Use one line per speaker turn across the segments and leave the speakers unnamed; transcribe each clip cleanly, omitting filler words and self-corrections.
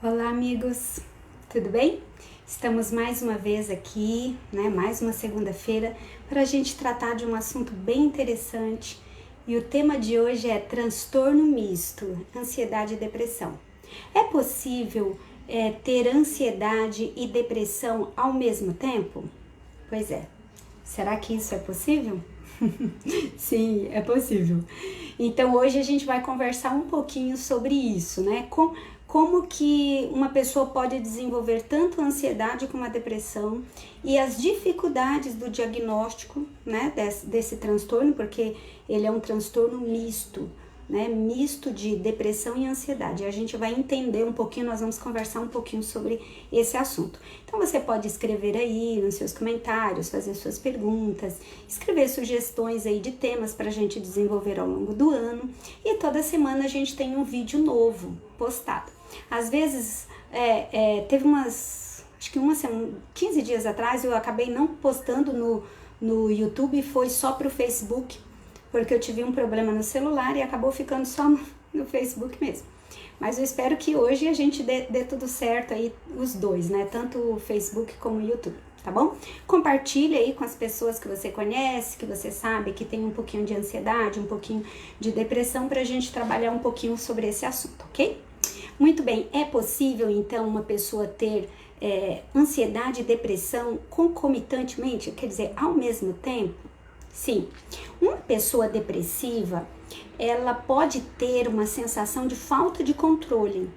Olá, amigos, tudo bem? Estamos mais uma vez aqui, mais uma segunda-feira, para a gente tratar de um assunto bem interessante. E o tema de hoje é transtorno misto, ansiedade e depressão. É possível ter ansiedade e depressão ao mesmo tempo? Pois é. Será que isso é possível? Sim, é possível. Então hoje a gente vai conversar um pouquinho sobre isso, né? Como que uma pessoa pode desenvolver tanto a ansiedade como a depressão e as dificuldades do diagnóstico, né, desse transtorno, porque ele é um transtorno misto, né, misto de depressão e ansiedade. A gente vai entender um pouquinho, nós vamos conversar um pouquinho sobre esse assunto. Então você pode escrever aí nos seus comentários, fazer suas perguntas, escrever sugestões aí de temas para a gente desenvolver ao longo do ano, e toda semana a gente tem um vídeo novo postado. Às vezes, teve acho que 15 dias atrás eu acabei não postando no YouTube, foi só pro Facebook, porque eu tive um problema no celular e acabou ficando só no Facebook mesmo. Mas eu espero que hoje a gente dê tudo certo aí, os dois, né? Tanto o Facebook como o YouTube, tá bom? Compartilha aí com as pessoas que você conhece, que você sabe que tem um pouquinho de ansiedade, um pouquinho de depressão, pra gente trabalhar um pouquinho sobre esse assunto, ok? Muito bem, é possível então uma pessoa ter ansiedade e depressão concomitantemente, quer dizer, ao mesmo tempo? Sim, uma pessoa depressiva, ela pode ter uma sensação de falta de controle,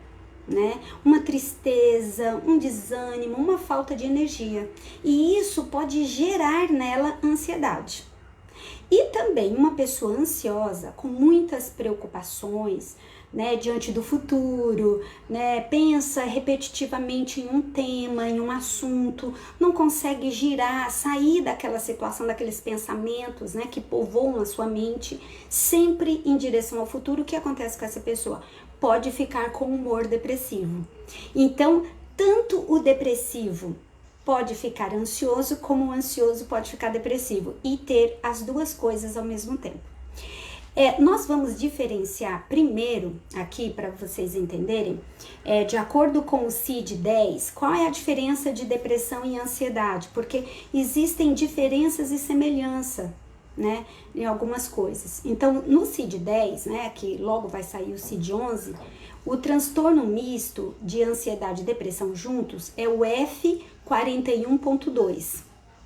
né? Uma tristeza, um desânimo, uma falta de energia, e isso pode gerar nela ansiedade. E também uma pessoa ansiosa, com muitas preocupações, né, diante do futuro, né, pensa repetitivamente em um tema, em um assunto, não consegue girar, sair daquela situação, daqueles pensamentos, né, que povoam a sua mente, sempre em direção ao futuro. O que acontece com essa pessoa? Pode ficar com humor depressivo. Então, tanto o depressivo pode ficar ansioso, como o ansioso pode ficar depressivo, e ter as duas coisas ao mesmo tempo. Nós vamos diferenciar primeiro, aqui para vocês entenderem, de acordo com o CID-10, qual é a diferença de depressão e ansiedade, porque existem diferenças e semelhança, né, em algumas coisas. Então, no CID-10, né, que logo vai sair o CID-11, o transtorno misto de ansiedade e depressão juntos é o F41.2,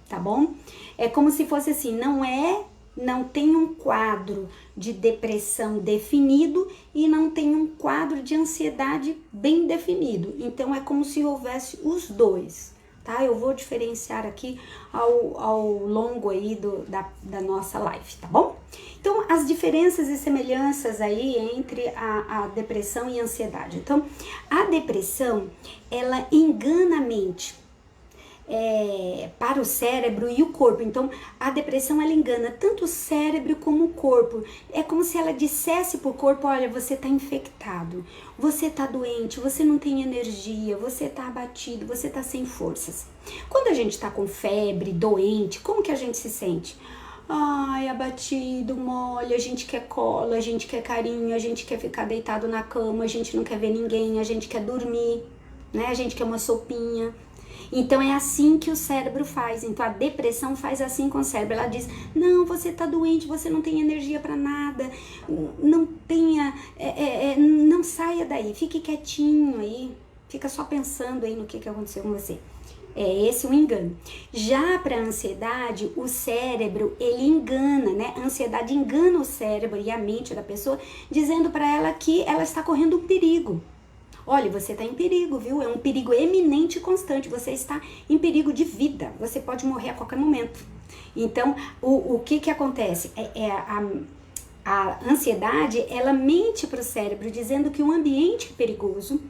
tá bom? É como se fosse assim, não tem um quadro de depressão definido e não tem um quadro de ansiedade bem definido. Então, é como se houvesse os dois, tá? Eu vou diferenciar aqui ao longo aí da nossa live, tá bom? Então, as diferenças e semelhanças aí entre a depressão e a ansiedade. Então, a depressão, ela engana a mente para o cérebro e o corpo. Então, a depressão, ela engana tanto o cérebro como o corpo. É como se ela dissesse para o corpo: olha, você está infectado, você está doente, você não tem energia, você está abatido, você está sem forças. Quando a gente está com febre, doente, como que a gente se sente? Ai, abatido, mole, a gente quer cola, a gente quer carinho, a gente quer ficar deitado na cama, a gente não quer ver ninguém, a gente quer dormir, né? A gente quer uma sopinha. Então é assim que o cérebro faz. Então a depressão faz assim com o cérebro. Ela diz: não, você tá doente, você não tem energia para nada, não saia daí, fique quietinho aí, fica só pensando aí no que aconteceu com você. É esse o engano. Já para a ansiedade, o cérebro, ele engana, né? A ansiedade engana o cérebro e a mente da pessoa, dizendo para ela que ela está correndo um perigo. Olha, você está em perigo, viu? É um perigo eminente e constante. Você está em perigo de vida. Você pode morrer a qualquer momento. Então, o que acontece? A ansiedade, ela mente para o cérebro, dizendo que o ambiente é perigoso,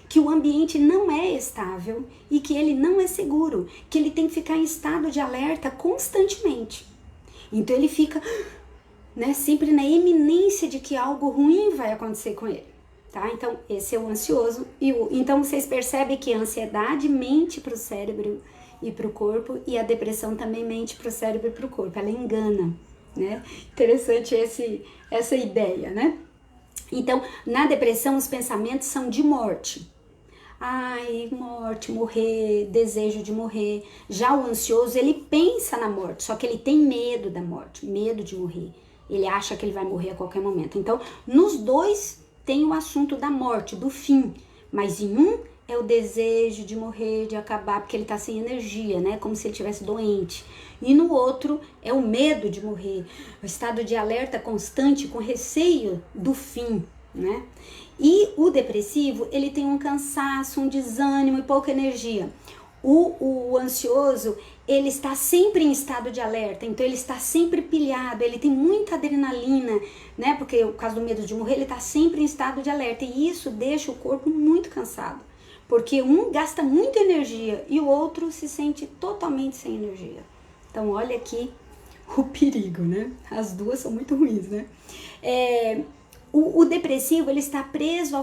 que o ambiente não é estável e que ele não é seguro, que ele tem que ficar em estado de alerta constantemente. Então, ele fica, né, sempre na iminência de que algo ruim vai acontecer com ele. Tá? Então, esse é o ansioso. Então, vocês percebem que a ansiedade mente para o cérebro e para o corpo, e a depressão também mente para o cérebro e para o corpo. Ela engana, né? Interessante essa ideia, né? Então, na depressão, os pensamentos são de morte. ai, morte, morrer, desejo de morrer. Já o ansioso, ele pensa na morte, só que ele tem medo da morte, medo de morrer. Ele acha que ele vai morrer a qualquer momento. Então, nos dois tem o assunto da morte, do fim, mas em um é o desejo de morrer, de acabar, porque ele tá sem energia, né? Como se ele estivesse doente. E no outro é o medo de morrer, o estado de alerta constante com receio do fim, né? E o depressivo, ele tem um cansaço, um desânimo e pouca energia. O ansioso, ele está sempre em estado de alerta, então ele está sempre pilhado, ele tem muita adrenalina, né? Porque por causa do medo de morrer, ele está sempre em estado de alerta e isso deixa o corpo muito cansado. Porque um gasta muita energia e o outro se sente totalmente sem energia. Então, olha aqui o perigo, né? As duas são muito ruins, né? O depressivo, ele está preso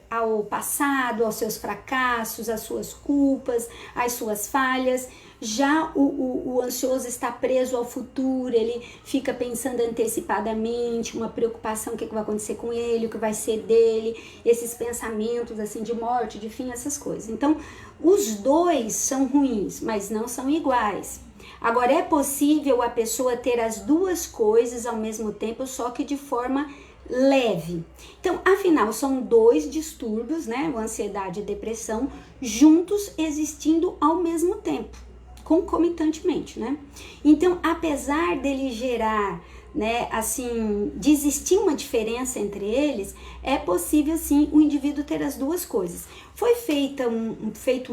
ao passado, aos seus fracassos, às suas culpas, às suas falhas. Já o ansioso está preso ao futuro, ele fica pensando antecipadamente, uma preocupação, o que vai acontecer com ele, o que vai ser dele, esses pensamentos assim de morte, de fim, essas coisas. Então, os dois são ruins, mas não são iguais. Agora, é possível a pessoa ter as duas coisas ao mesmo tempo, só que de forma leve. Então, afinal, são dois distúrbios, né? A ansiedade e a depressão, juntos existindo ao mesmo tempo, concomitantemente, né? Então, apesar dele gerar, né, assim, de existir uma diferença entre eles, é possível, sim, o indivíduo ter as duas coisas. Foi feito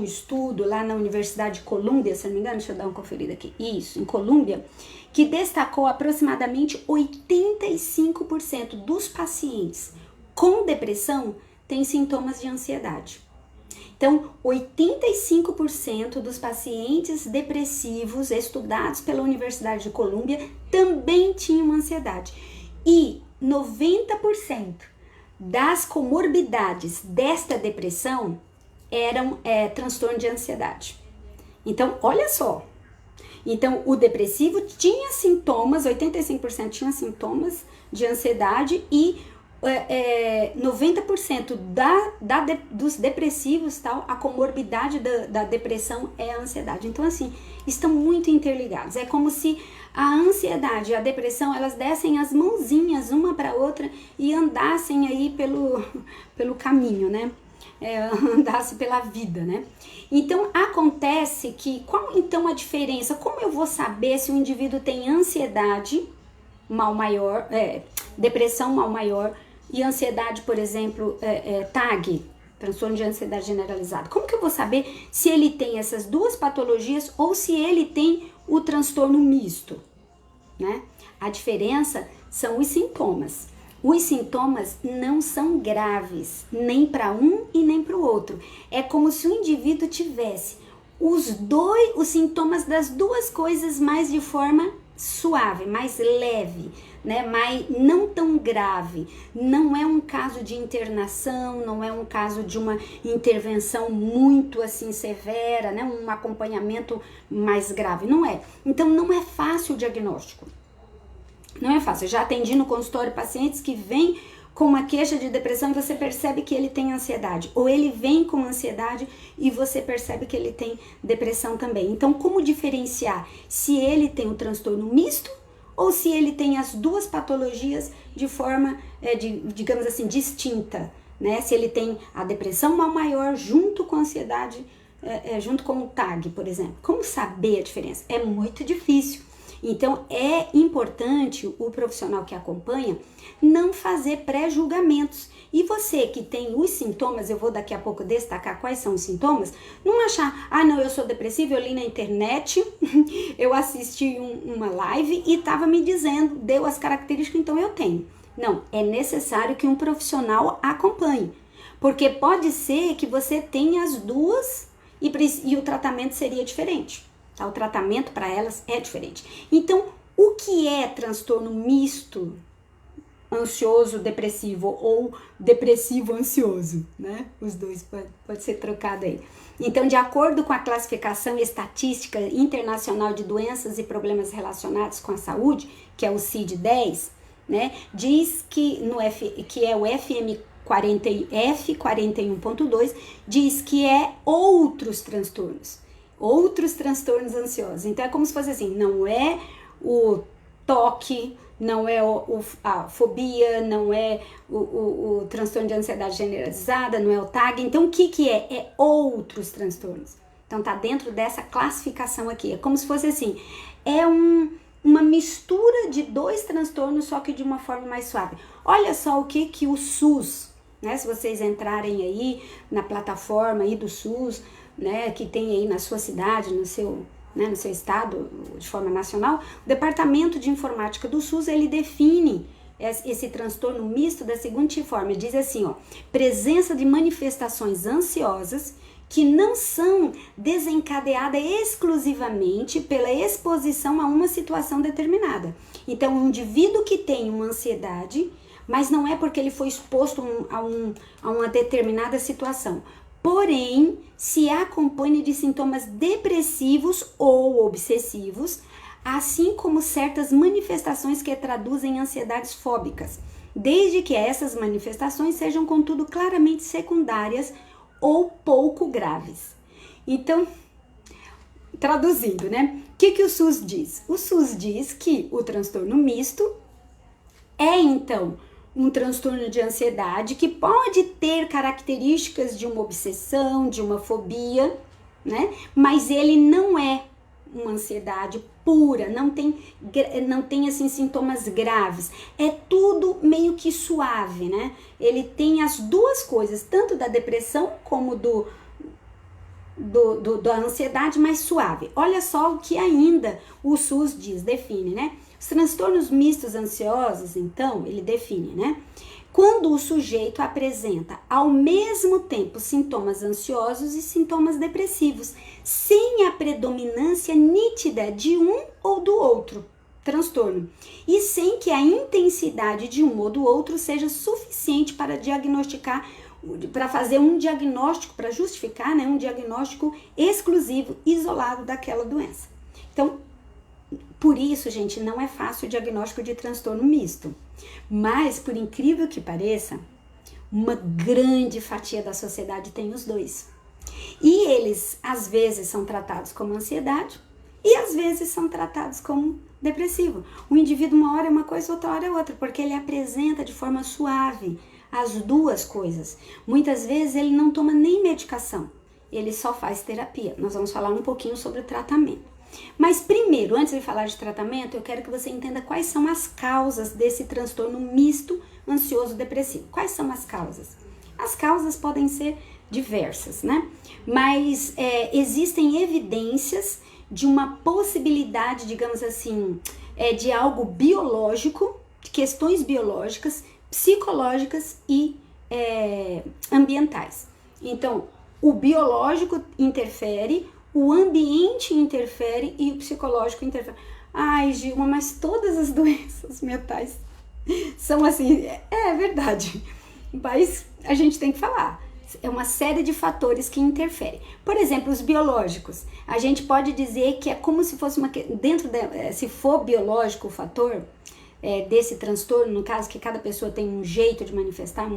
um estudo lá na Universidade de Colômbia, se não me engano, deixa eu dar uma conferida aqui, isso, em Colômbia, que destacou aproximadamente 85% dos pacientes com depressão têm sintomas de ansiedade. Então, 85% dos pacientes depressivos estudados pela Universidade de Colômbia também tinham ansiedade. E 90% das comorbidades desta depressão eram transtorno de ansiedade. Então, olha só. Então, o depressivo tinha sintomas, 85% tinha sintomas de ansiedade e 90% dos depressivos, tal, a comorbidade da depressão é a ansiedade. Então, assim, estão muito interligados. É como se a ansiedade e a depressão, elas dessem as mãozinhas uma para outra e andassem aí pelo caminho, né? Andasse pela vida, né? Então, acontece que, qual então a diferença? Como eu vou saber se o indivíduo tem ansiedade, mal maior, depressão mal maior, e ansiedade, por exemplo, TAG, transtorno de ansiedade generalizada? Como que eu vou saber se ele tem essas duas patologias ou se ele tem o transtorno misto, né? A diferença são os sintomas. Os sintomas não são graves, nem para um e nem para o outro. É como se o indivíduo tivesse os sintomas das duas coisas, mas de forma suave, mais leve, né? Mas não tão grave. Não é um caso de internação, não é um caso de uma intervenção muito assim severa, né? Um acompanhamento mais grave, não é. Então não é fácil o diagnóstico. Não é fácil. Eu já atendi no consultório pacientes que vêm com uma queixa de depressão e você percebe que ele tem ansiedade. Ou ele vem com ansiedade e você percebe que ele tem depressão também. Então, como diferenciar se ele tem o transtorno misto ou se ele tem as duas patologias de forma, digamos assim, distinta, né? Se ele tem a depressão mal maior junto com a ansiedade, junto com o TAG, por exemplo. Como saber a diferença? É muito difícil. Então, é importante o profissional que acompanha não fazer pré-julgamentos. E você que tem os sintomas, eu vou daqui a pouco destacar quais são os sintomas, não achar, não, eu sou depressiva, eu li na internet, eu assisti uma live e estava me dizendo, deu as características, então eu tenho. Não, é necessário que um profissional acompanhe, porque pode ser que você tenha as duas e o tratamento seria diferente. Tá? O tratamento para elas é diferente. Então, o que é transtorno misto, ansioso, depressivo ou depressivo ansioso, né? Os dois pode ser trocado aí. Então, de acordo com a classificação estatística internacional de doenças e problemas relacionados com a saúde, que é o CID-10, né? Diz que é o F41.2 diz que é outros transtornos ansiosos. Então é como se fosse assim, não é o TOC, não é a fobia, não é o transtorno de ansiedade generalizada, não é o TAG. Então o que é? É outros transtornos. Então tá dentro dessa classificação aqui. É como se fosse assim, é uma mistura de dois transtornos, só que de uma forma mais suave. Olha só o que o SUS, né? Se vocês entrarem aí na plataforma aí do SUS, né, que tem aí na sua cidade, no seu estado, de forma nacional, o Departamento de Informática do SUS, ele define esse transtorno misto da seguinte forma, diz assim, ó, presença de manifestações ansiosas que não são desencadeadas exclusivamente pela exposição a uma situação determinada. Então, um indivíduo que tem uma ansiedade, mas não é porque ele foi exposto a uma determinada situação, porém, se acompanha de sintomas depressivos ou obsessivos, assim como certas manifestações que traduzem ansiedades fóbicas, desde que essas manifestações sejam, contudo, claramente secundárias ou pouco graves. Então, traduzindo, né? O que o SUS diz? O SUS diz que o transtorno misto é, então, um transtorno de ansiedade que pode ter características de uma obsessão, de uma fobia, né? Mas ele não é uma ansiedade pura, não tem assim sintomas graves, é tudo meio que suave, né? Ele tem as duas coisas, tanto da depressão como da ansiedade, mais suave. Olha só o que ainda o SUS define, né? Os transtornos mistos ansiosos, então, ele define, né? Quando o sujeito apresenta ao mesmo tempo sintomas ansiosos e sintomas depressivos, sem a predominância nítida de um ou do outro transtorno, e sem que a intensidade de um ou do outro seja suficiente para diagnosticar, para fazer um diagnóstico, para justificar, né, um diagnóstico exclusivo, isolado daquela doença. Então, por isso, gente, não é fácil o diagnóstico de transtorno misto. Mas, por incrível que pareça, uma grande fatia da sociedade tem os dois. E eles, às vezes, são tratados como ansiedade e, às vezes, são tratados como depressivo. O indivíduo, uma hora é uma coisa, outra hora é outra, porque ele apresenta de forma suave as duas coisas. Muitas vezes, ele não toma nem medicação, ele só faz terapia. Nós vamos falar um pouquinho sobre o tratamento. Mas primeiro, antes de falar de tratamento, eu quero que você entenda quais são as causas desse transtorno misto ansioso-depressivo. Quais são as causas? As causas podem ser diversas, né? Mas existem evidências de uma possibilidade, digamos assim, de algo biológico, de questões biológicas, psicológicas e ambientais. Então, o biológico interfere, o ambiente interfere e o psicológico interfere. Ai, Gilma, mas todas as doenças mentais são assim. É verdade, mas a gente tem que falar. É uma série de fatores que interferem. Por exemplo, os biológicos. A gente pode dizer que é como se fosse se for biológico o fator desse transtorno, no caso que cada pessoa tem um jeito de manifestar,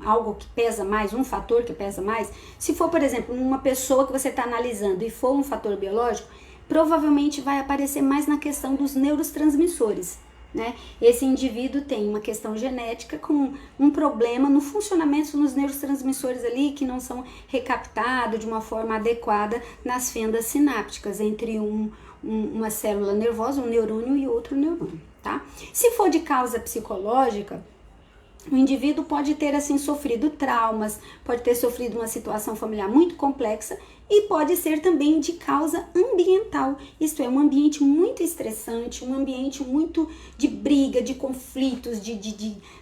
algo que pesa mais, um fator que pesa mais. Se for, por exemplo, uma pessoa que você está analisando e for um fator biológico, provavelmente vai aparecer mais na questão dos neurotransmissores, né? Esse indivíduo tem uma questão genética com um problema no funcionamento dos neurotransmissores ali que não são recaptados de uma forma adequada nas fendas sinápticas entre uma célula nervosa, um neurônio e outro neurônio, tá? Se for de causa psicológica, o indivíduo pode ter assim sofrido traumas, pode ter sofrido uma situação familiar muito complexa e pode ser também de causa ambiental, isto é, um ambiente muito estressante, um ambiente muito de briga, de conflitos,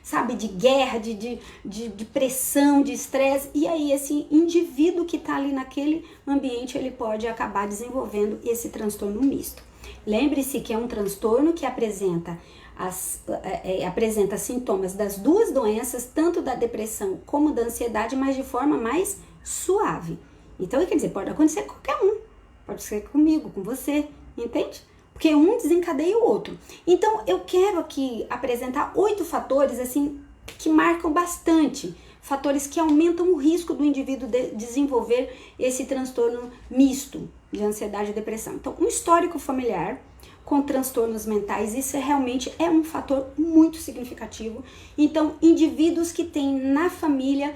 sabe, de guerra, de pressão, de estresse, e aí esse indivíduo que está ali naquele ambiente, ele pode acabar desenvolvendo esse transtorno misto. Lembre-se que é um transtorno que apresenta sintomas das duas doenças, tanto da depressão como da ansiedade, mas de forma mais suave. Então, quer dizer, pode acontecer com qualquer um, pode ser comigo, com você, entende? Porque um desencadeia o outro. Então, eu quero aqui apresentar 8 fatores, assim, que marcam bastante fatores que aumentam o risco do indivíduo desenvolver esse transtorno misto de ansiedade e depressão. Então, um histórico familiar com transtornos mentais, isso realmente é um fator muito significativo. Então, indivíduos que têm na família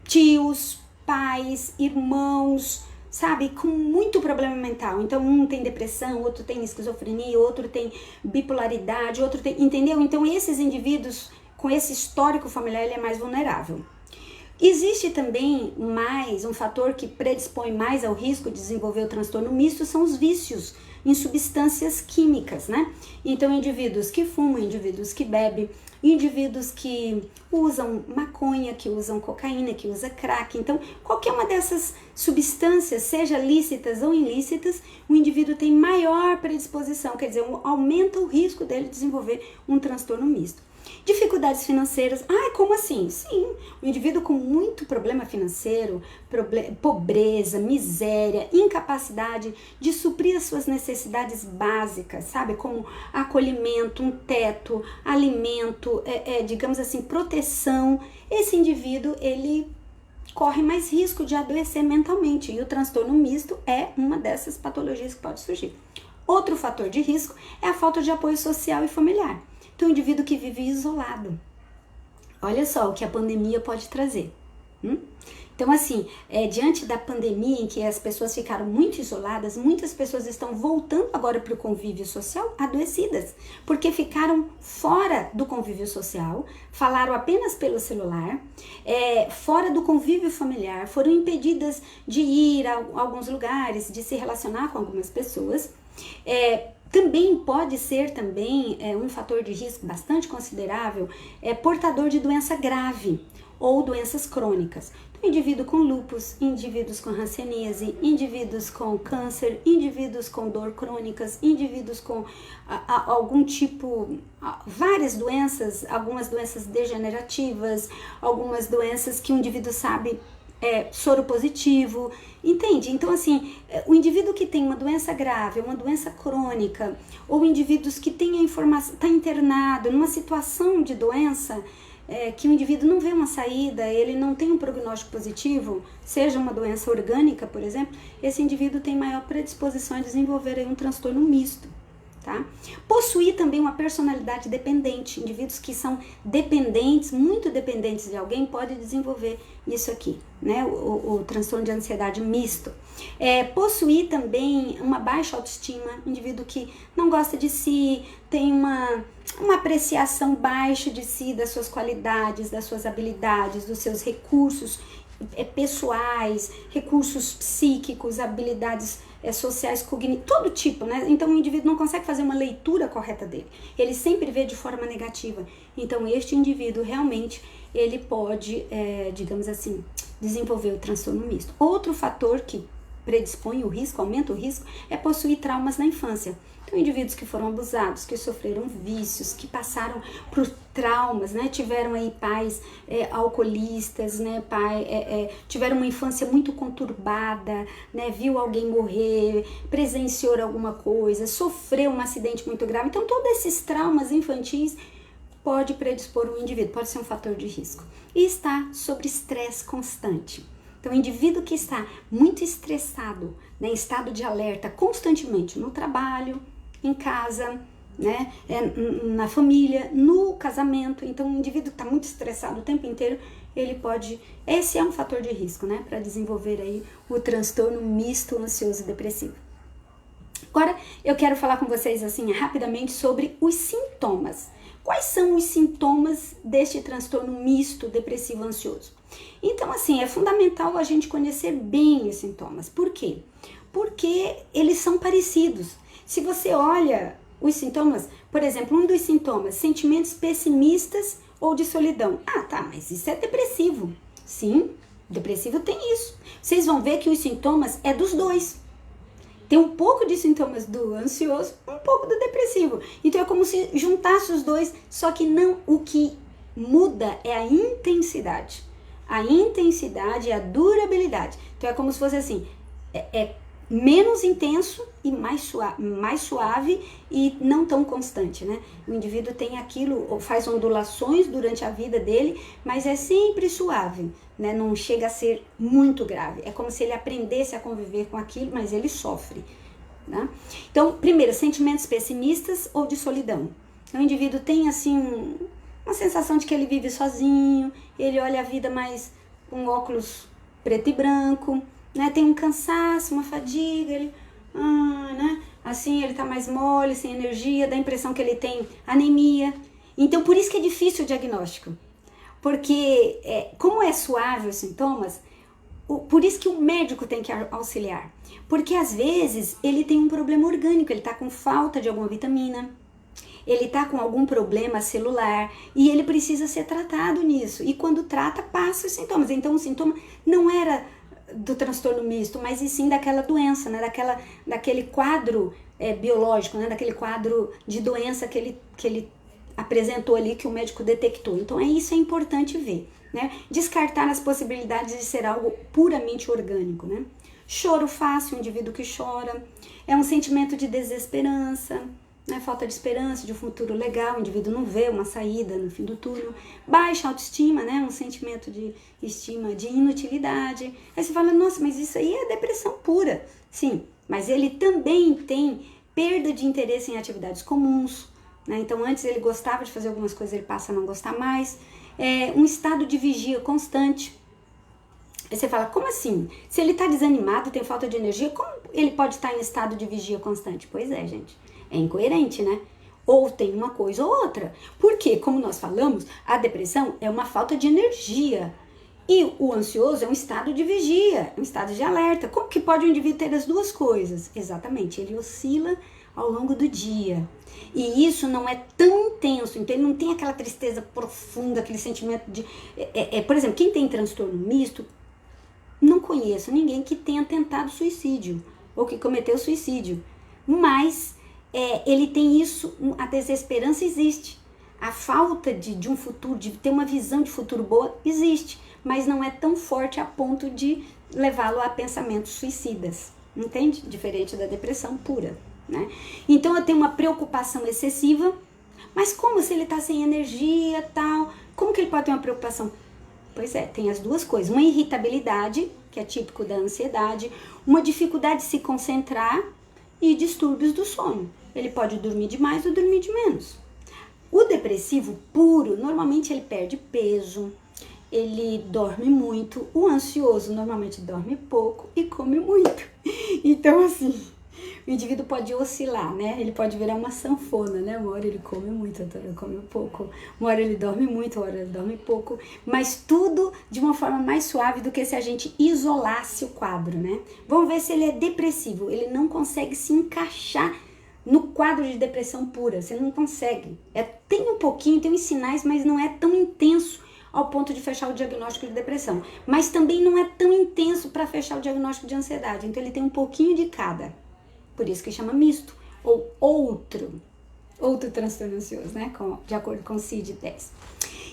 tios, pais, irmãos, sabe, com muito problema mental. Então, um tem depressão, outro tem esquizofrenia, outro tem bipolaridade, outro tem, entendeu? Então, esses indivíduos com esse histórico familiar, ele é mais vulnerável. Existe também mais um fator que predispõe mais ao risco de desenvolver o transtorno misto, são os vícios em substâncias químicas, né? Então, indivíduos que fumam, indivíduos que bebem, indivíduos que usam maconha, que usam cocaína, que usam crack. Então, qualquer uma dessas substâncias, seja lícitas ou ilícitas, o indivíduo tem maior predisposição, quer dizer, aumenta o risco dele desenvolver um transtorno misto. Dificuldades financeiras. Como assim? Sim, o indivíduo com muito problema financeiro, pobreza, miséria, incapacidade de suprir as suas necessidades básicas, sabe? Como acolhimento, um teto, alimento, digamos assim, proteção. Esse indivíduo, ele corre mais risco de adoecer mentalmente e o transtorno misto é uma dessas patologias que pode surgir. Outro fator de risco é a falta de apoio social e familiar. Então, o indivíduo que vive isolado. Olha só o que a pandemia pode trazer. Então, assim, diante da pandemia em que as pessoas ficaram muito isoladas, muitas pessoas estão voltando agora para o convívio social adoecidas, porque ficaram fora do convívio social, falaram apenas pelo celular, fora do convívio familiar, foram impedidas de ir a alguns lugares, de se relacionar com algumas pessoas. Também pode ser um fator de risco bastante considerável, portador de doença grave ou doenças crônicas. Então, indivíduo com lúpus, indivíduos com hanseníase, indivíduos com câncer, indivíduos com dor crônicas, indivíduos com algum tipo, várias doenças, algumas doenças degenerativas, algumas doenças que o indivíduo sabe soro positivo, entende? Então, assim, o indivíduo que tem uma doença grave, uma doença crônica, ou indivíduos que têm a informação, está internado numa situação de doença, que o indivíduo não vê uma saída, ele não tem um prognóstico positivo, seja uma doença orgânica, por exemplo, esse indivíduo tem maior predisposição a desenvolver aí um transtorno misto. Tá? Possuir também uma personalidade dependente, indivíduos que são dependentes, muito dependentes de alguém, podem desenvolver isso aqui, né? O transtorno de ansiedade misto. Possuir também uma baixa autoestima, indivíduo que não gosta de si, tem uma apreciação baixa de si, das suas qualidades, das suas habilidades, dos seus recursos pessoais, recursos psíquicos, habilidades sociais, cognitivas, todo tipo, né? Então o indivíduo não consegue fazer uma leitura correta dele, ele sempre vê de forma negativa. Então este indivíduo realmente, ele pode, digamos assim, desenvolver o transtorno misto. Outro fator que predispõe o risco, aumenta o risco, é possuir traumas na infância. Então, indivíduos que foram abusados, que sofreram vícios, que passaram por traumas, né? Tiveram aí pais alcoolistas, né? Tiveram uma infância muito conturbada, né? Viu alguém morrer, presenciou alguma coisa, sofreu um acidente muito grave. Então, todos esses traumas infantis pode predispor o indivíduo, pode ser um fator de risco. E está sob estresse constante. Então, o indivíduo que está muito estressado, né, em estado de alerta constantemente no trabalho, em casa, né, na família, no casamento. Então, o indivíduo que está muito estressado o tempo inteiro, ele pode... Esse é um fator de risco, né, para desenvolver aí o transtorno misto ansioso e depressivo. Agora, eu quero falar com vocês, assim, rapidamente sobre os sintomas. Quais são os sintomas deste transtorno misto depressivo ansioso? Então, assim, é fundamental a gente conhecer bem os sintomas. Por quê? Porque eles são parecidos. Se você olha os sintomas, por exemplo, um dos sintomas, sentimentos pessimistas ou de solidão. Mas isso é depressivo. Sim, depressivo tem isso. Vocês vão ver que os sintomas é dos dois. Tem um pouco de sintomas do ansioso, um pouco do depressivo. Então é como se juntasse os dois, só que não, o que muda é a intensidade. A intensidade e a durabilidade. Então é como se fosse assim, menos intenso e mais suave e não tão constante, né? O indivíduo tem aquilo, faz ondulações durante a vida dele, mas é sempre suave, né? Não chega a ser muito grave. É como se ele aprendesse a conviver com aquilo, mas ele sofre, né? Então, primeiro, sentimentos pessimistas ou de solidão. O indivíduo tem, assim, uma sensação de que ele vive sozinho, ele olha a vida mais com óculos preto e branco, né? Tem um cansaço, uma fadiga, ele, né? Assim, ele tá mais mole, sem energia, dá a impressão que ele tem anemia. Então, por isso que é difícil o diagnóstico, porque como é suave os sintomas, por isso que o médico tem que auxiliar, porque às vezes ele tem um problema orgânico, ele tá com falta de alguma vitamina, ele tá com algum problema celular e ele precisa ser tratado nisso, e quando trata, passa os sintomas. Então, o sintoma não era do transtorno misto, mas e sim daquela doença, né? Daquele quadro biológico, né? Daquele quadro de doença que ele apresentou ali, que o médico detectou. Então, isso é importante ver, né? Descartar as possibilidades de ser algo puramente orgânico, né? Choro fácil, um indivíduo que chora, é um sentimento de desesperança, né? Falta de esperança, de um futuro legal, o indivíduo não vê uma saída no fim do túnel. Baixa autoestima, né? Um sentimento de estima de inutilidade. Aí você fala, nossa, mas isso aí é depressão pura. Sim, mas ele também tem perda de interesse em atividades comuns, né? Então, antes ele gostava de fazer algumas coisas, ele passa a não gostar mais. Um estado de vigia constante. Aí você fala, como assim? Se ele está desanimado, tem falta de energia, como ele pode estar em estado de vigia constante? Pois é, gente. É incoerente, né? Ou tem uma coisa ou outra. Porque, como nós falamos, a depressão é uma falta de energia. E o ansioso é um estado de vigia, um estado de alerta. Como que pode o indivíduo ter as duas coisas? Exatamente, ele oscila ao longo do dia. E isso não é tão intenso, então ele não tem aquela tristeza profunda, aquele sentimento de... por exemplo, quem tem transtorno misto, não conheço ninguém que tenha tentado suicídio ou que cometeu suicídio. Mas... ele tem isso, a desesperança existe, a falta de um futuro, de ter uma visão de futuro boa, existe, mas não é tão forte a ponto de levá-lo a pensamentos suicidas, entende? Diferente da depressão pura, né? Então eu tenho uma preocupação excessiva, mas como se ele está sem energia, tal, como que ele pode ter uma preocupação? Pois é, tem as duas coisas, uma irritabilidade, que é típico da ansiedade, uma dificuldade de se concentrar e distúrbios do sono. Ele pode dormir demais ou dormir de menos. O depressivo puro, normalmente ele perde peso, ele dorme muito. O ansioso normalmente dorme pouco e come muito. Então, assim, o indivíduo pode oscilar, né? Ele pode virar uma sanfona, né? Uma hora ele come muito, outra hora ele come pouco. Uma hora ele dorme muito, outra hora ele dorme pouco. Mas tudo de uma forma mais suave do que se a gente isolasse o quadro, né? Vamos ver se ele é depressivo. Ele não consegue se encaixar no quadro de depressão pura. Você não consegue. Tem um pouquinho, tem uns sinais, mas não é tão intenso ao ponto de fechar o diagnóstico de depressão. Mas também não é tão intenso para fechar o diagnóstico de ansiedade. Então ele tem um pouquinho de cada. Por isso que chama misto, ou outro transtorno ansioso, né? De acordo com o CID-10.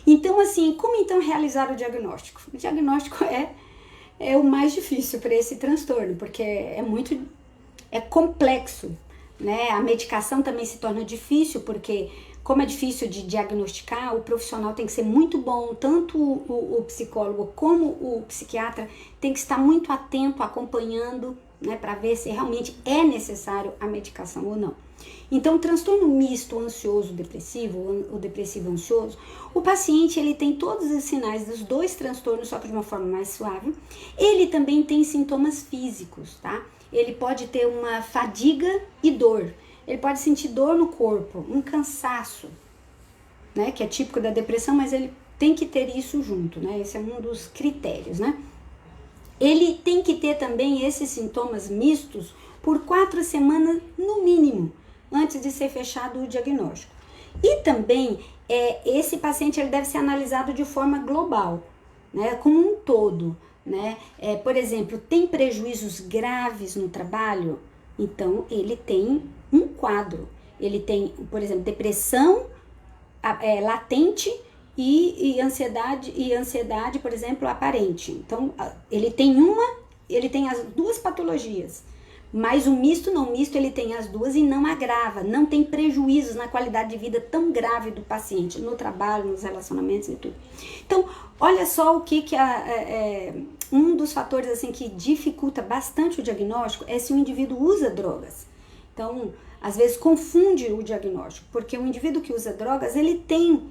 Então, assim, como então realizar o diagnóstico? O diagnóstico é o mais difícil para esse transtorno, porque é complexo, né? A medicação também se torna difícil, porque como é difícil de diagnosticar, o profissional tem que ser muito bom, tanto o psicólogo como o psiquiatra tem que estar muito atento, acompanhando, né, para ver se realmente é necessário a medicação ou não. Então, o transtorno misto ansioso-depressivo, o depressivo ansioso, o paciente ele tem todos os sinais dos dois transtornos, só que de uma forma mais suave. Ele também tem sintomas físicos, tá? Ele pode ter uma fadiga e dor. Ele pode sentir dor no corpo, um cansaço, né, que é típico da depressão, mas ele tem que ter isso junto, né? Esse é um dos critérios, né? Ele tem que ter também esses sintomas mistos por 4 semanas no mínimo, antes de ser fechado o diagnóstico. E também, esse paciente ele deve ser analisado de forma global, né, como um todo, né? Por exemplo, tem prejuízos graves no trabalho? Então, ele tem um quadro. Ele tem, por exemplo, depressão latente e ansiedade, por exemplo, aparente. Então, ele tem as duas patologias. Mas o misto não, o misto ele tem as duas e não agrava, não tem prejuízos na qualidade de vida tão grave do paciente, no trabalho, nos relacionamentos e tudo. Então, olha só o que um dos fatores assim que dificulta bastante o diagnóstico é se o indivíduo usa drogas. Então, às vezes confunde o diagnóstico, porque o indivíduo que usa drogas, ele tem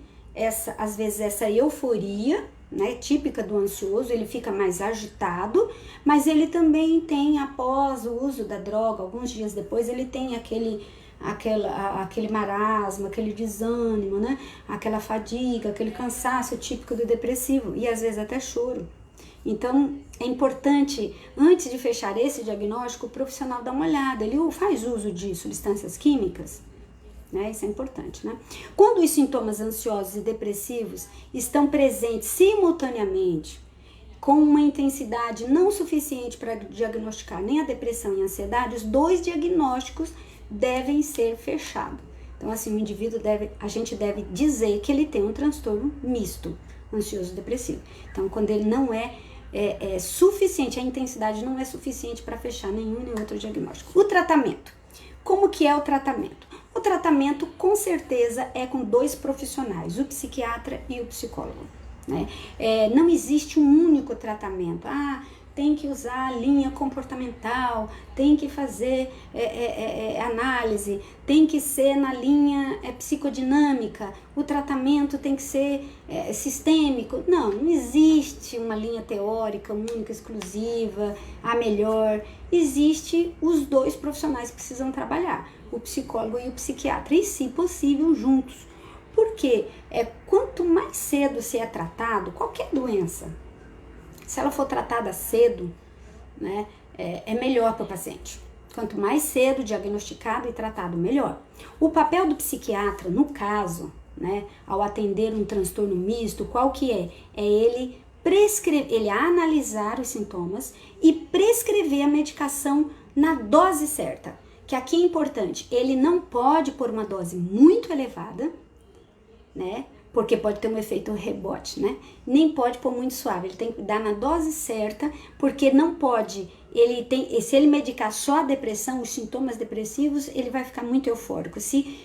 às vezes essa euforia, né, típica do ansioso, ele fica mais agitado, mas ele também tem, após o uso da droga, alguns dias depois, ele tem aquele marasmo, aquele desânimo, né, aquela fadiga, aquele cansaço típico do depressivo, e às vezes até choro. Então, é importante, antes de fechar esse diagnóstico, o profissional dá uma olhada, ele faz uso de substâncias químicas? Né? Isso é importante, né? Quando os sintomas ansiosos e depressivos estão presentes simultaneamente, com uma intensidade não suficiente para diagnosticar nem a depressão e a ansiedade, os dois diagnósticos devem ser fechados. Então, assim, a gente deve dizer que ele tem um transtorno misto, ansioso e depressivo. Então, quando ele não é suficiente, a intensidade não é suficiente para fechar nenhum nem outro diagnóstico. O tratamento. Como que é o tratamento? O tratamento, com certeza, é com dois profissionais, o psiquiatra e o psicólogo, né? Não existe um único tratamento. Tem que usar a linha comportamental, tem que fazer análise, tem que ser na linha psicodinâmica, o tratamento tem que ser sistêmico. Não existe uma linha teórica única, exclusiva, a melhor. Existe os dois profissionais que precisam trabalhar, o psicólogo e o psiquiatra, e se possível juntos. Porque quanto mais cedo se é tratado, qualquer doença, se ela for tratada cedo, né, é melhor para o paciente. Quanto mais cedo diagnosticado e tratado, melhor. O papel do psiquiatra, no caso, né, ao atender um transtorno misto, qual que é? É ele analisar os sintomas e prescrever a medicação na dose certa. Que aqui é importante, ele não pode pôr uma dose muito elevada, né? Porque pode ter um efeito rebote, né? Nem pode pôr muito suave, ele tem que dar na dose certa, porque não pode, se ele medicar só a depressão, os sintomas depressivos, ele vai ficar muito eufórico. Se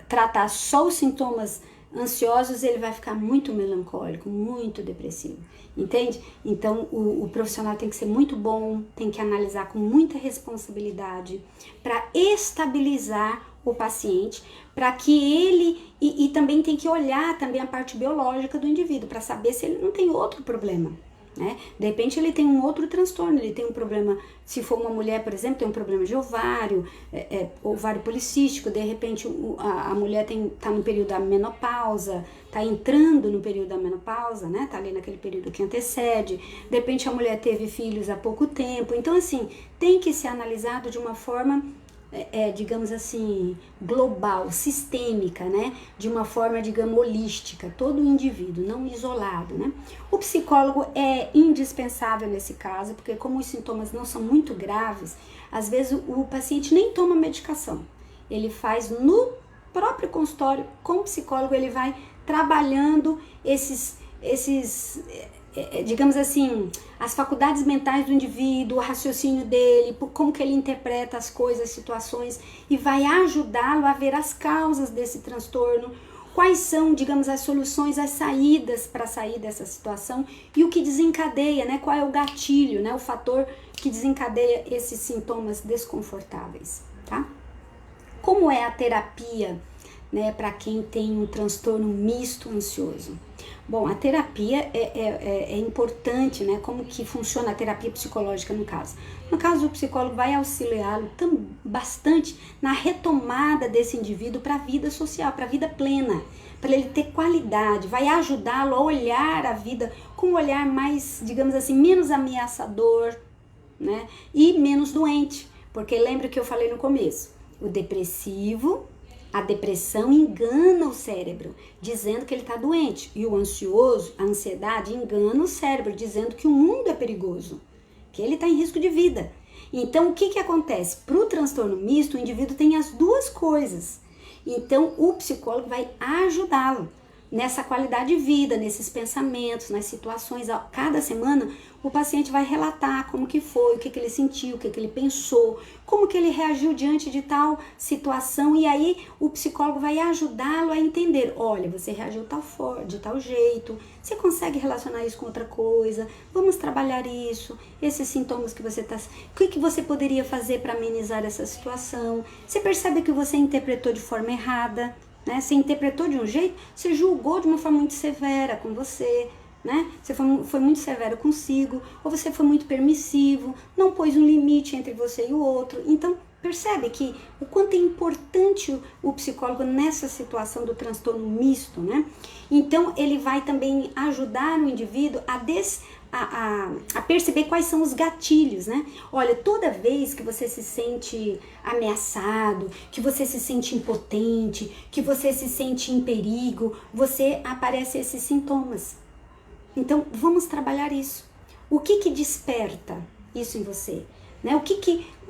tratar só os sintomas ansiosos, ele vai ficar muito melancólico, muito depressivo, entende? Então, o profissional tem que ser muito bom, tem que analisar com muita responsabilidade para estabilizar o paciente, para que ele, e também tem que olhar também a parte biológica do indivíduo, para saber se ele não tem outro problema, né? De repente ele tem um outro transtorno, ele tem um problema, se for uma mulher, por exemplo, tem um problema de ovário, ovário policístico, de repente a mulher tá no período da menopausa, tá entrando no período da menopausa, né? Tá ali naquele período que antecede, de repente a mulher teve filhos há pouco tempo, então assim, tem que ser analisado de uma forma digamos assim, global, sistêmica, né? De uma forma, digamos, holística, todo o indivíduo, não isolado, né? O psicólogo é indispensável nesse caso, porque como os sintomas não são muito graves, às vezes o paciente nem toma medicação. Ele faz no próprio consultório, com o psicólogo, ele vai trabalhando digamos assim, as faculdades mentais do indivíduo, o raciocínio dele, como que ele interpreta as coisas, as situações, e vai ajudá-lo a ver as causas desse transtorno, quais são, digamos, as soluções, as saídas para sair dessa situação e o que desencadeia, né? Qual é o gatilho, né? O fator que desencadeia esses sintomas desconfortáveis, tá? Como é a terapia, né, para quem tem um transtorno misto ansioso? Bom, a terapia é importante, né? Como que funciona a terapia psicológica no caso? No caso, o psicólogo vai auxiliá-lo bastante na retomada desse indivíduo para a vida social, para a vida plena, para ele ter qualidade, vai ajudá-lo a olhar a vida com um olhar mais, digamos assim, menos ameaçador, né? E menos doente, porque lembra que eu falei no começo, o depressivo, a depressão engana o cérebro, dizendo que ele está doente. E o ansioso, a ansiedade, engana o cérebro, dizendo que o mundo é perigoso, que ele está em risco de vida. Então, o que acontece? Para o transtorno misto, o indivíduo tem as duas coisas. Então, o psicólogo vai ajudá-lo nessa qualidade de vida, nesses pensamentos, nas situações. Cada semana o paciente vai relatar como que foi, o que ele sentiu, o que ele pensou, como que ele reagiu diante de tal situação, e aí o psicólogo vai ajudá-lo a entender, olha, você reagiu de tal jeito, você consegue relacionar isso com outra coisa, vamos trabalhar isso, esses sintomas que você está... O que você poderia fazer para amenizar essa situação? Você percebe que você interpretou de forma errada, né? Você interpretou de um jeito, você julgou de uma forma muito severa com você, né? Você foi muito severo consigo, ou você foi muito permissivo, não pôs um limite entre você e o outro. Então, percebe que o quanto é importante o psicólogo nessa situação do transtorno misto, né? Então, ele vai também ajudar o indivíduo a perceber quais são os gatilhos, né? Olha, toda vez que você se sente ameaçado, que você se sente impotente, que você se sente em perigo, aparecem esses sintomas. Então, vamos trabalhar isso. O que desperta isso em você? Né?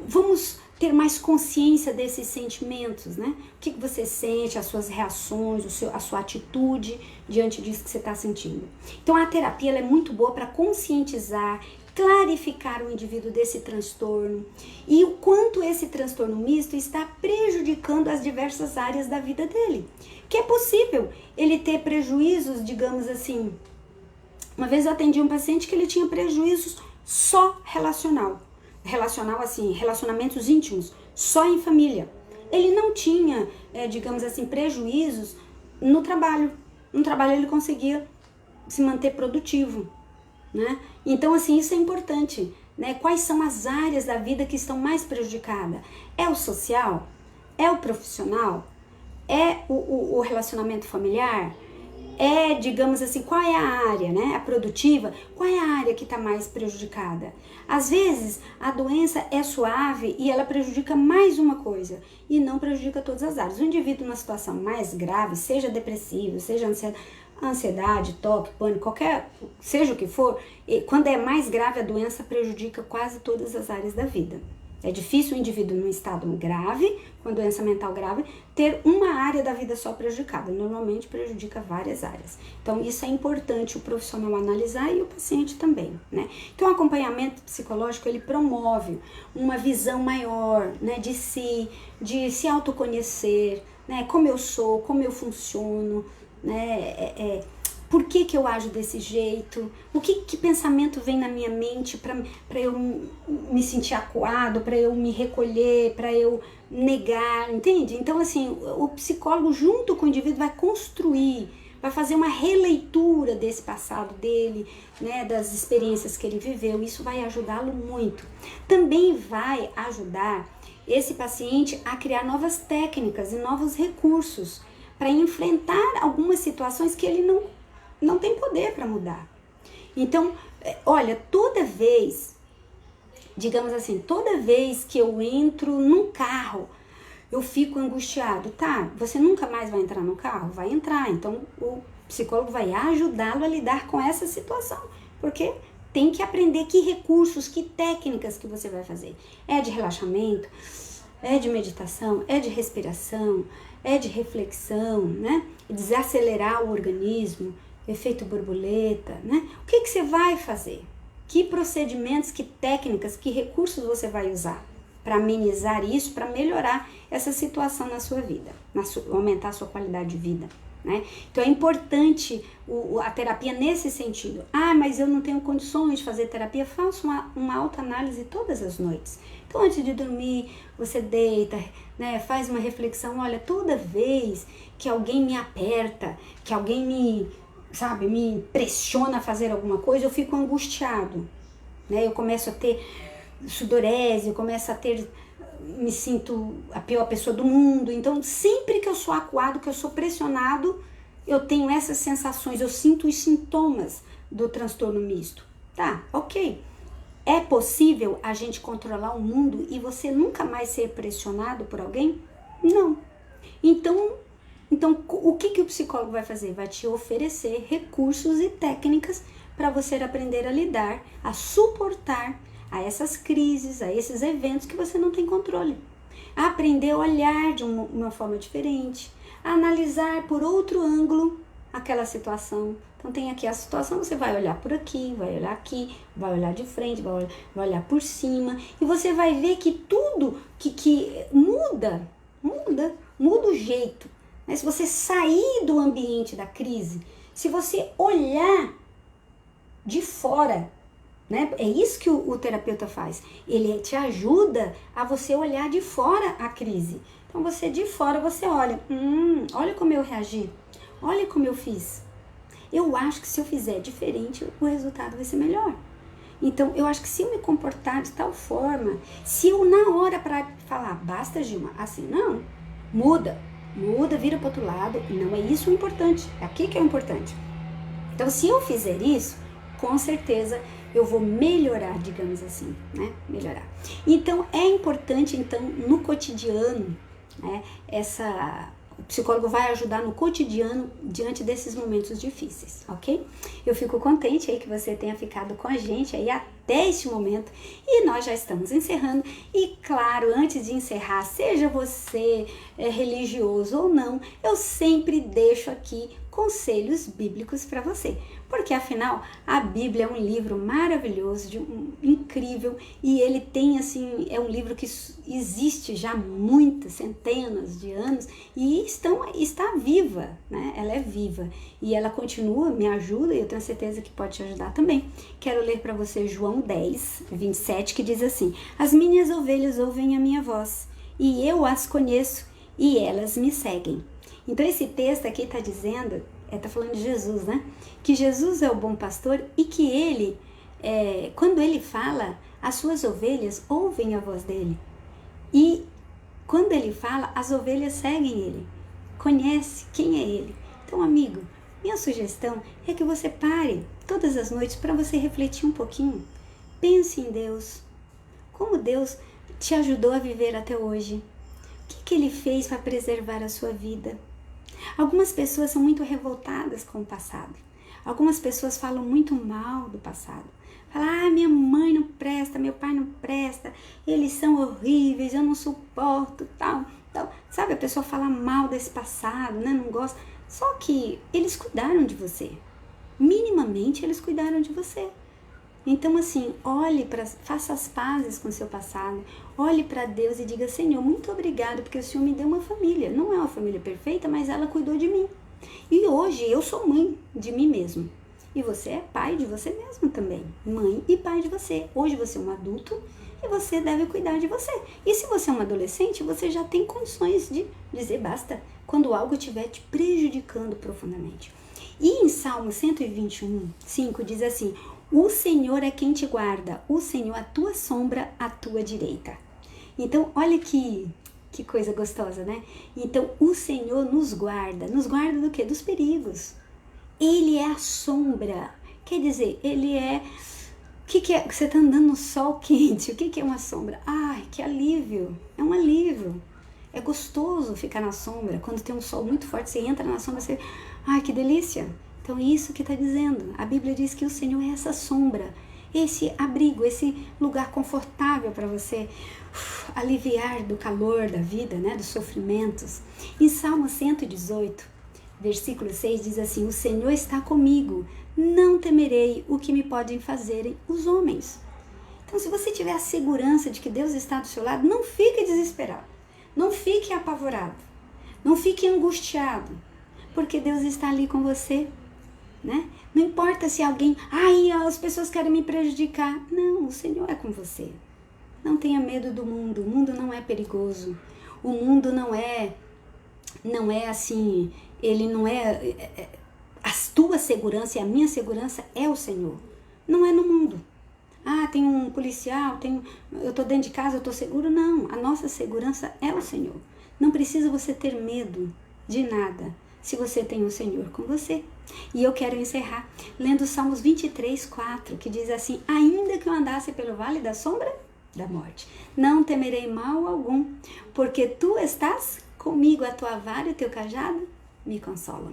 Vamos ter mais consciência desses sentimentos, né? O que você sente, as suas reações, a sua atitude diante disso que você está sentindo. Então, a terapia ela é muito boa para conscientizar, clarificar o indivíduo desse transtorno e o quanto esse transtorno misto está prejudicando as diversas áreas da vida dele. Que é possível ele ter prejuízos, digamos assim. Uma vez eu atendi um paciente que ele tinha prejuízos só assim, relacionamentos íntimos, só em família. Ele não tinha, digamos assim, prejuízos no trabalho. No trabalho ele conseguia se manter produtivo, né? Então, assim, isso é importante, né? Quais são as áreas da vida que estão mais prejudicadas? É o social? É o profissional? É o relacionamento familiar? Digamos assim, qual é a área, né? A produtiva, qual é a área que está mais prejudicada? Às vezes, a doença é suave e ela prejudica mais uma coisa e não prejudica todas as áreas. O indivíduo numa situação mais grave, seja depressivo, seja ansiedade, toque, pânico, seja o que for, quando é mais grave a doença prejudica quase todas as áreas da vida. É difícil o indivíduo num estado grave, com doença mental grave, ter uma área da vida só prejudicada. Normalmente prejudica várias áreas. Então isso é importante o profissional analisar e o paciente também, né? Então o acompanhamento psicológico ele promove uma visão maior, né, de si, de se autoconhecer, né, como eu sou, como eu funciono, né, por que eu ajo desse jeito, que pensamento vem na minha mente para eu me sentir acuado, para eu me recolher, para eu negar, entende? Então, assim, o psicólogo junto com o indivíduo vai construir, vai fazer uma releitura desse passado dele, né, das experiências que ele viveu, isso vai ajudá-lo muito. Também vai ajudar esse paciente a criar novas técnicas e novos recursos para enfrentar algumas situações que ele não tem poder para mudar. Então, olha, toda vez que eu entro num carro, eu fico angustiado, tá? Você nunca mais vai entrar no carro? Vai entrar. Então, o psicólogo vai ajudá-lo a lidar com essa situação, porque tem que aprender que recursos, que técnicas que você vai fazer. É de relaxamento, é de meditação, é de respiração, é de reflexão, né? Desacelerar o organismo, efeito borboleta, né? O que você vai fazer? Que procedimentos, que técnicas, que recursos você vai usar para amenizar isso, para melhorar essa situação na sua vida, aumentar a sua qualidade de vida, né? Então é importante a terapia nesse sentido. Ah, mas eu não tenho condições de fazer terapia. Faça uma autoanálise todas as noites. Então antes de dormir, você deita, né? Faz uma reflexão. Olha, toda vez que alguém me aperta, que alguém me pressiona a fazer alguma coisa, eu fico angustiado, né? Eu começo a ter sudorese, me sinto a pior pessoa do mundo. Então, sempre que eu sou acuado, que eu sou pressionado, eu tenho essas sensações, eu sinto os sintomas do transtorno misto. Tá, ok. É possível a gente controlar o mundo e você nunca mais ser pressionado por alguém? Não. Então, o que o psicólogo vai fazer? Vai te oferecer recursos e técnicas para você aprender a lidar, a suportar a essas crises, a esses eventos que você não tem controle. A aprender a olhar de uma forma diferente, a analisar por outro ângulo, aquela situação. Então tem aqui a situação, você vai olhar por aqui, vai olhar aqui, vai olhar de frente, vai olhar por cima, e você vai ver que tudo que muda o jeito. Né? Se você sair do ambiente da crise, se você olhar de fora, né? É isso que o terapeuta faz. Ele te ajuda a você olhar de fora a crise. Então você de fora, você olha, olha como eu reagi, olha como eu fiz. Eu acho que se eu fizer diferente, o resultado vai ser melhor. Então, eu acho que se eu me comportar de tal forma, se eu na hora para falar, basta, Gilma, assim, não, muda, vira para o outro lado, e não é isso o importante, é aqui que é o importante. Então, se eu fizer isso, com certeza eu vou melhorar, digamos assim, né? Melhorar. Então, é importante, então, no cotidiano, né, o psicólogo vai ajudar no cotidiano diante desses momentos difíceis, ok? Eu fico contente aí que você tenha ficado com a gente aí até este momento e nós já estamos encerrando. E claro, antes de encerrar, seja você religioso ou não, eu sempre deixo aqui conselhos bíblicos para você, porque afinal a Bíblia é um livro maravilhoso, incrível, e ele tem assim, é um livro que existe já muitas, centenas de anos e está viva, né? Ela é viva e ela continua, me ajuda e eu tenho certeza que pode te ajudar também. Quero ler para você João 10, 27, que diz assim: as minhas ovelhas ouvem a minha voz e eu as conheço e elas me seguem. Então esse texto aqui está dizendo, está falando de Jesus, né? Que Jesus é o bom pastor e que ele, quando ele fala, as suas ovelhas ouvem a voz dele. E quando ele fala, as ovelhas seguem ele, conhece quem é ele. Então, amigo, minha sugestão é que você pare todas as noites para você refletir um pouquinho. Pense em Deus, como Deus te ajudou a viver até hoje. O que ele fez para preservar a sua vida? Algumas pessoas são muito revoltadas com o passado. Algumas pessoas falam muito mal do passado. Falam, minha mãe não presta, meu pai não presta, eles são horríveis, eu não suporto, tal. Sabe, a pessoa fala mal desse passado, né? Não gosta. Só que eles cuidaram de você. Minimamente eles cuidaram de você. Então assim, faça as pazes com o seu passado, olhe para Deus e diga, Senhor, muito obrigado, porque o Senhor me deu uma família. Não é uma família perfeita, mas ela cuidou de mim. E hoje eu sou mãe de mim mesmo. E você é pai de você mesmo também. Mãe e pai de você. Hoje você é um adulto e você deve cuidar de você. E se você é um adolescente, você já tem condições de dizer basta quando algo estiver te prejudicando profundamente. E em Salmo 121, 5 diz assim: o Senhor é quem te guarda, o Senhor a tua sombra à tua direita. Então, olha que coisa gostosa, né? Então, o Senhor nos guarda do quê? Dos perigos. Ele é a sombra, quer dizer, ele é... O que é? Você está andando no sol quente, o que é uma sombra? Ai, que alívio, é um alívio. É gostoso ficar na sombra, quando tem um sol muito forte, você entra na sombra, você... Ai, que delícia. Então é isso que está dizendo. A Bíblia diz que o Senhor é essa sombra, esse abrigo, esse lugar confortável para você aliviar do calor da vida, né, dos sofrimentos. Em Salmo 118, versículo 6 diz assim: o Senhor está comigo, não temerei o que me podem fazer os homens. Então, se você tiver a segurança de que Deus está do seu lado, não fique desesperado, não fique apavorado, não fique angustiado, porque Deus está ali com você. Né? Não importa se alguém, as pessoas querem me prejudicar. Não, o Senhor é com você. Não tenha medo do mundo. O mundo não é perigoso. O mundo não é assim, ele não é a tua segurança e a minha segurança é o Senhor. Não é no mundo. Tem um policial, eu tô dentro de casa, eu tô seguro. Não, a nossa segurança é o Senhor. Não precisa você ter medo de nada, se você tem o Senhor com você. E eu quero encerrar lendo Salmos 23, 4, que diz assim: ainda que eu andasse pelo vale da sombra da morte, não temerei mal algum, porque tu estás comigo, a tua vara e o teu cajado me consolam.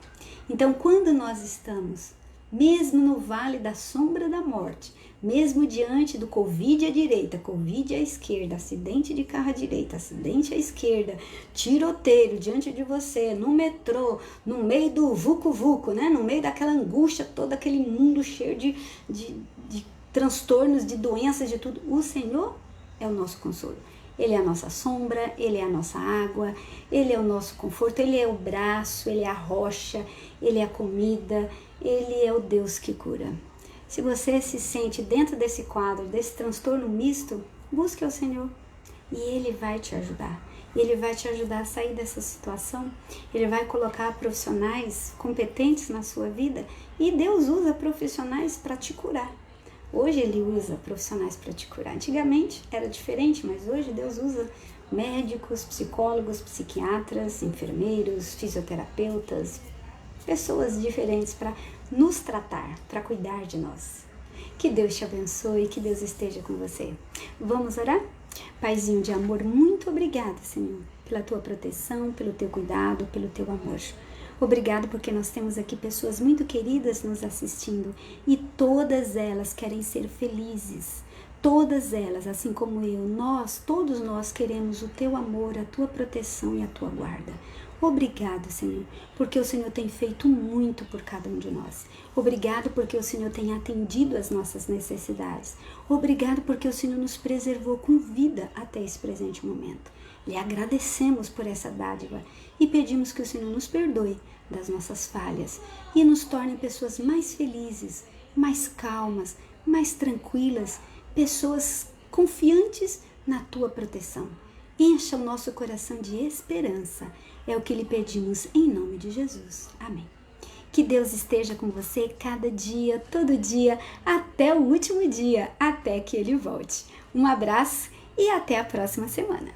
Então, quando nós estamos mesmo no vale da sombra da morte, Mesmo diante do Covid à direita, Covid à esquerda, acidente de carro à direita, acidente à esquerda, tiroteio diante de você, no metrô, no meio do vucu-vucu, né? No meio daquela angústia, todo aquele mundo cheio de transtornos, de doenças, de tudo. O Senhor é o nosso consolo. Ele é a nossa sombra, Ele é a nossa água, Ele é o nosso conforto, Ele é o braço, Ele é a rocha, Ele é a comida, Ele é o Deus que cura. Se você se sente dentro desse quadro, desse transtorno misto, busque ao Senhor e Ele vai te ajudar. Ele vai te ajudar a sair dessa situação. Ele vai colocar profissionais competentes na sua vida e Deus usa profissionais para te curar. Hoje Ele usa profissionais para te curar. Antigamente era diferente, mas hoje Deus usa médicos, psicólogos, psiquiatras, enfermeiros, fisioterapeutas, pessoas diferentes para nos tratar, para cuidar de nós. Que Deus te abençoe, que Deus esteja com você. Vamos orar? Paizinho de amor, muito obrigada, Senhor, pela tua proteção, pelo teu cuidado, pelo teu amor. Obrigado porque nós temos aqui pessoas muito queridas nos assistindo e todas elas querem ser felizes. Todas elas, assim como eu, todos nós queremos o teu amor, a tua proteção e a tua guarda. Obrigado, Senhor, porque o Senhor tem feito muito por cada um de nós. Obrigado porque o Senhor tem atendido às nossas necessidades. Obrigado porque o Senhor nos preservou com vida até esse presente momento. Lhe agradecemos por essa dádiva e pedimos que o Senhor nos perdoe das nossas falhas e nos torne pessoas mais felizes, mais calmas, mais tranquilas, pessoas confiantes na tua proteção. Encha o nosso coração de esperança. É o que lhe pedimos em nome de Jesus. Amém. Que Deus esteja com você cada dia, todo dia, até o último dia, até que Ele volte. Um abraço e até a próxima semana.